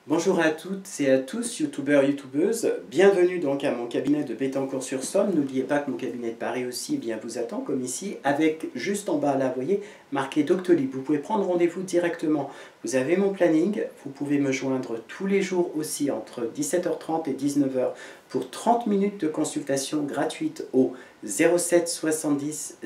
Bonjour à toutes et à tous, youtubeurs, youtubeuses. Bienvenue donc à mon cabinet de Bettencourt-sur-Somme. N'oubliez pas que mon cabinet de Paris aussi bien, vous attend, comme ici, avec juste en bas là, vous voyez, marqué Doctolib. Vous pouvez prendre rendez-vous directement. Vous avez mon planning. Vous pouvez me joindre tous les jours aussi entre 17h30 et 19h pour 30 minutes de consultation gratuite au 07 70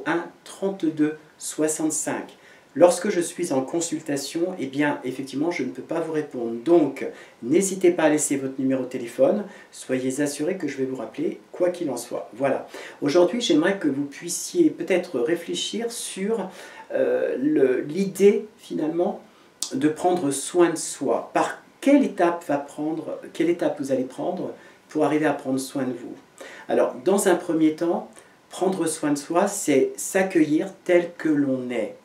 01 32 65. Lorsque je suis en consultation, eh bien, effectivement, je ne peux pas vous répondre. Donc, n'hésitez pas à laisser votre numéro de téléphone. Soyez assurés que je vais vous rappeler, quoi qu'il en soit. Voilà. Aujourd'hui, j'aimerais que vous puissiez peut-être réfléchir sur l'idée, finalement, de prendre soin de soi. Par quelle étape vous allez prendre pour arriver à prendre soin de vous? Alors, dans un premier temps, prendre soin de soi, c'est s'accueillir tel que l'on est.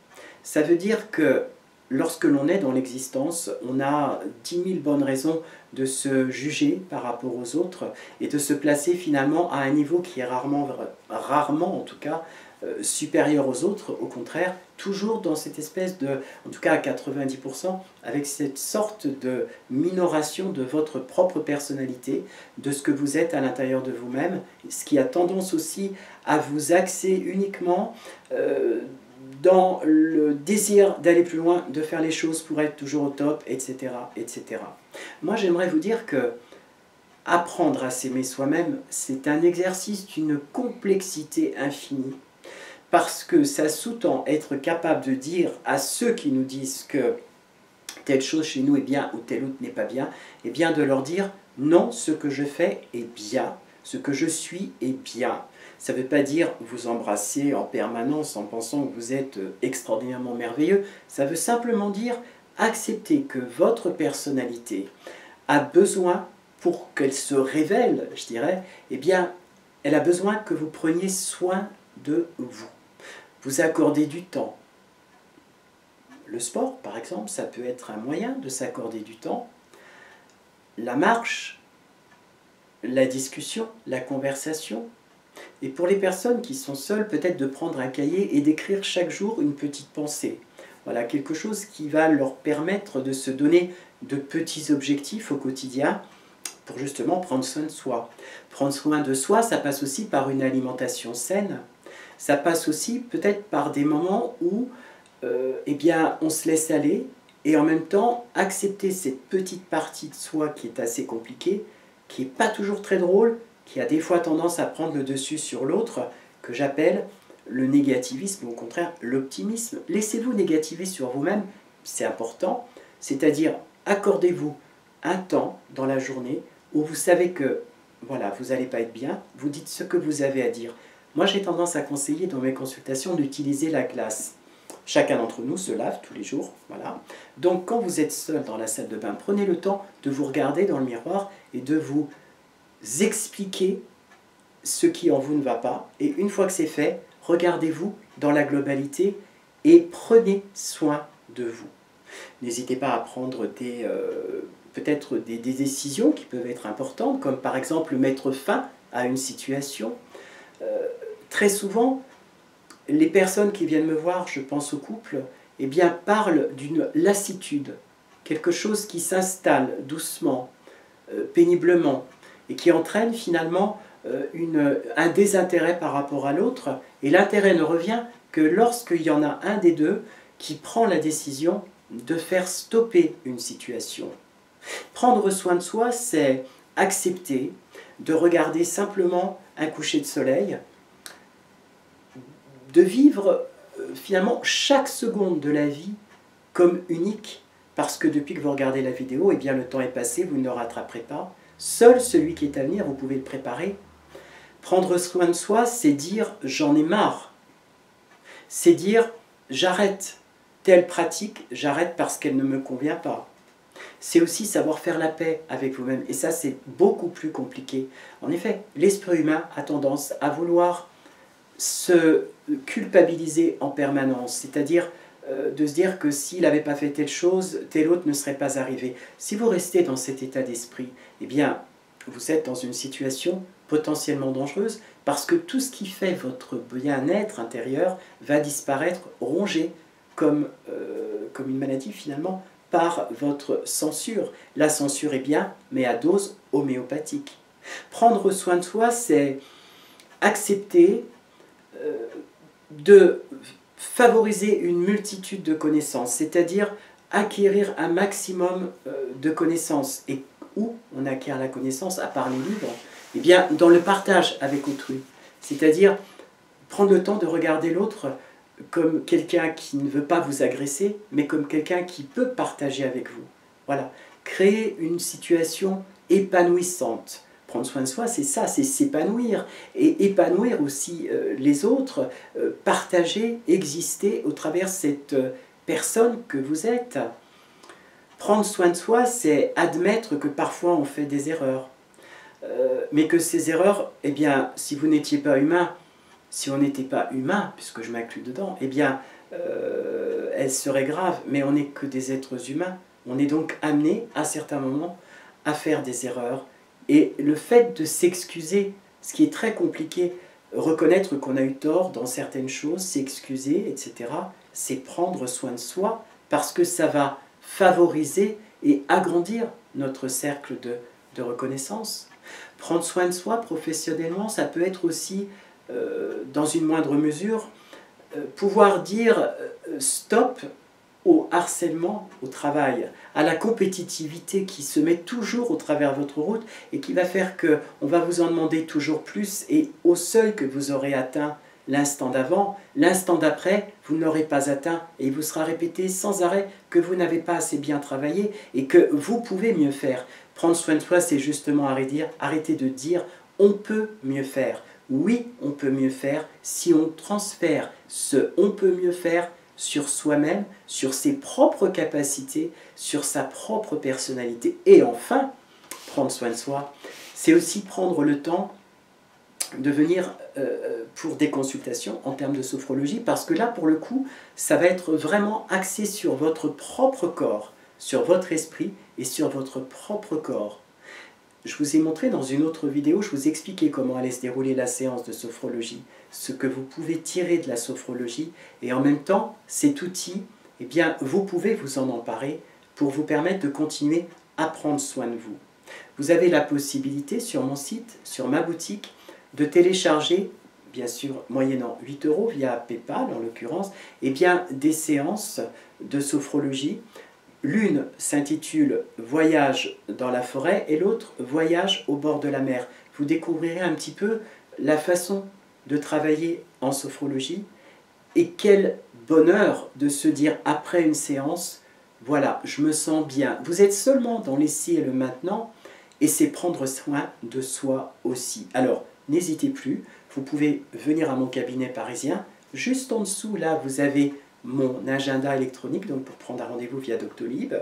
Ça veut dire que lorsque l'on est dans l'existence, on a 10 000 bonnes raisons de se juger par rapport aux autres et de se placer finalement à un niveau qui est rarement en tout cas, supérieur aux autres. Au contraire, toujours dans cette espèce de, en tout cas à 90%, avec cette sorte de minoration de votre propre personnalité, de ce que vous êtes à l'intérieur de vous-même, ce qui a tendance aussi à vous axer uniquement dans le désir d'aller plus loin, de faire les choses pour être toujours au top, etc. etc. Moi, j'aimerais vous dire que apprendre à s'aimer soi-même, c'est un exercice d'une complexité infinie, parce que ça sous-tend être capable de dire à ceux qui nous disent que telle chose chez nous est bien ou telle autre n'est pas bien, et bien de leur dire non, ce que je fais est bien, ce que je suis est bien. Ça ne veut pas dire vous embrasser en permanence en pensant que vous êtes extraordinairement merveilleux. Ça veut simplement dire accepter que votre personnalité a besoin, pour qu'elle se révèle, je dirais, eh bien, elle a besoin que vous preniez soin de vous. Vous accordez du temps. Le sport, par exemple, ça peut être un moyen de s'accorder du temps. La marche, la discussion, la conversation. Et pour les personnes qui sont seules, peut-être de prendre un cahier et d'écrire chaque jour une petite pensée. Voilà, quelque chose qui va leur permettre de se donner de petits objectifs au quotidien pour justement prendre soin de soi. Prendre soin de soi, ça passe aussi par une alimentation saine. Ça passe aussi peut-être par des moments où eh bien, on se laisse aller et en même temps accepter cette petite partie de soi qui est assez compliquée, qui n'est pas toujours très drôle, qui a des fois tendance à prendre le dessus sur l'autre, que j'appelle le négativisme, ou au contraire l'optimisme. Laissez-vous négativer sur vous-même, c'est important, c'est-à-dire accordez-vous un temps dans la journée où vous savez que voilà, vous n'allez pas être bien, vous dites ce que vous avez à dire. Moi j'ai tendance à conseiller dans mes consultations d'utiliser la glace. Chacun d'entre nous se lave tous les jours, voilà. Donc quand vous êtes seul dans la salle de bain, prenez le temps de vous regarder dans le miroir et de vous expliquer ce qui en vous ne va pas. Et une fois que c'est fait, regardez-vous dans la globalité et prenez soin de vous. N'hésitez pas à prendre peut-être des décisions qui peuvent être importantes, comme par exemple mettre fin à une situation. Très souvent, les personnes qui viennent me voir, je pense au couple, eh bien, parlent d'une lassitude, quelque chose qui s'installe doucement, péniblement, et qui entraîne finalement un désintérêt par rapport à l'autre. Et l'intérêt ne revient que lorsqu'il y en a un des deux qui prend la décision de faire stopper une situation. Prendre soin de soi, c'est accepter de regarder simplement un coucher de soleil, de vivre finalement chaque seconde de la vie comme unique, parce que depuis que vous regardez la vidéo, eh bien, le temps est passé, vous ne le rattraperez pas. Seul celui qui est à venir, vous pouvez le préparer. Prendre soin de soi, c'est dire « j'en ai marre ». C'est dire « j'arrête telle pratique, j'arrête parce qu'elle ne me convient pas ». C'est aussi savoir faire la paix avec vous-même. Et ça, c'est beaucoup plus compliqué. En effet, l'esprit humain a tendance à vouloir se culpabiliser en permanence. C'est-à-dire de se dire que s'il n'avait pas fait telle chose, telle autre ne serait pas arrivée. Si vous restez dans cet état d'esprit, eh bien, vous êtes dans une situation potentiellement dangereuse parce que tout ce qui fait votre bien-être intérieur va disparaître, rongé comme une maladie finalement par votre censure. La censure est bien, mais à dose homéopathique. Prendre soin de soi, c'est accepter de favoriser une multitude de connaissances, c'est-à-dire acquérir un maximum de connaissances. Et où on acquiert la connaissance, à part les livres? Eh bien, dans le partage avec autrui. C'est-à-dire prendre le temps de regarder l'autre comme quelqu'un qui ne veut pas vous agresser, mais comme quelqu'un qui peut partager avec vous. Voilà. Créer une situation épanouissante. Prendre soin de soi, c'est ça, c'est s'épanouir. Et épanouir aussi les autres, partager, exister au travers cette personne que vous êtes. Prendre soin de soi, c'est admettre que parfois on fait des erreurs. Mais que ces erreurs, eh bien, si vous n'étiez pas humain, si on n'était pas humain, puisque je m'inclus dedans, eh bien, elles seraient graves. Mais on n'est que des êtres humains. On est donc amené, à certains moments, à faire des erreurs. Et le fait de s'excuser, ce qui est très compliqué, reconnaître qu'on a eu tort dans certaines choses, s'excuser, etc., c'est prendre soin de soi, parce que ça va favoriser et agrandir notre cercle de reconnaissance. Prendre soin de soi professionnellement, ça peut être aussi, dans une moindre mesure, pouvoir dire stop au harcèlement au travail, à la compétitivité qui se met toujours au travers de votre route et qui va faire qu'on va vous en demander toujours plus, et au seuil que vous aurez atteint l'instant d'avant, l'instant d'après, vous ne l'aurez pas atteint et il vous sera répété sans arrêt que vous n'avez pas assez bien travaillé et que vous pouvez mieux faire. Prendre soin de soi, c'est justement arrêter de dire « on peut mieux faire ». Oui, on peut mieux faire si on transfère ce « on peut mieux faire » sur soi-même, sur ses propres capacités, sur sa propre personnalité. Et enfin, prendre soin de soi, c'est aussi prendre le temps de venir pour des consultations en termes de sophrologie, parce que là, pour le coup, ça va être vraiment axé sur votre propre corps, sur votre esprit et sur votre propre corps. Je vous ai montré dans une autre vidéo, je vous expliquais comment allait se dérouler la séance de sophrologie, ce que vous pouvez tirer de la sophrologie, et en même temps, cet outil, eh bien, vous pouvez vous en emparer pour vous permettre de continuer à prendre soin de vous. Vous avez la possibilité sur mon site, sur ma boutique, de télécharger, bien sûr moyennant 8 € via PayPal en l'occurrence, eh bien, des séances de sophrologie. L'une s'intitule « Voyage dans la forêt » et l'autre « Voyage au bord de la mer ». Vous découvrirez un petit peu la façon de travailler en sophrologie et quel bonheur de se dire après une séance « Voilà, je me sens bien ». Vous êtes seulement dans l'ici et le maintenant et c'est prendre soin de soi aussi. Alors, n'hésitez plus, vous pouvez venir à mon cabinet parisien. Juste en dessous, là, vous avez mon agenda électronique, donc pour prendre un rendez-vous via Doctolib.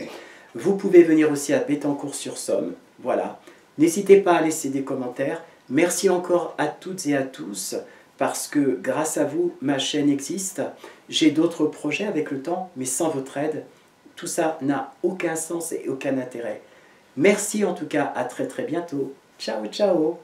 Vous pouvez venir aussi à Bettencourt-sur-Somme. Voilà. N'hésitez pas à laisser des commentaires. Merci encore à toutes et à tous, parce que grâce à vous, ma chaîne existe. J'ai d'autres projets avec le temps, mais sans votre aide, tout ça n'a aucun sens et aucun intérêt. Merci en tout cas, à très très bientôt. Ciao, ciao!